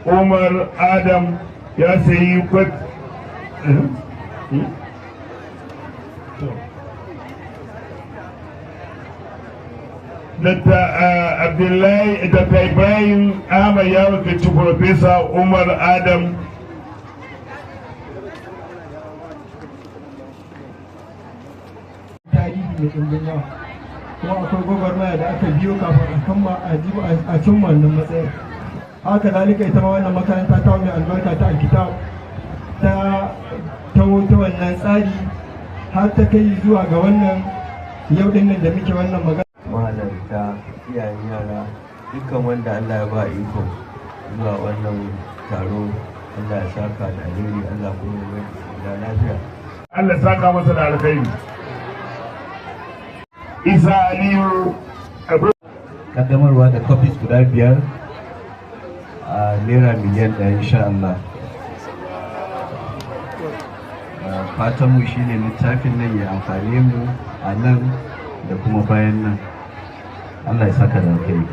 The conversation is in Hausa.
Umar Adam ya sayi kwat Dr. Abdullahi Dr. Ibrahim Ahmad ya wakilci Profesa Umar Adam tarihi mai ɗumbin yawa kuma akwai gwagwarmaya da aka biyo kafin a cimma wannan matsayin. Haka zalika ita ma wannan makaranta ta mai albarka ta alkitab ta wannan tsari har ta kai zuwa ga wannan yau din nan da muke wannan magana. Mahalarta, iyayen yara, dukkan wanda Allah ya ba iko zuwa wannan taro, Allah ya saka da alheri, Allah kuma ya da lafiya. Allah ya saka masa da alkhairi. Isa Aliyu kaddamarwa da copies guda 5 a naira miliyan 1 insha Allah. Fatanmu shine littafin nan ya amfane mu a nan da kuma bayan nan. Allah ya saka da alheri.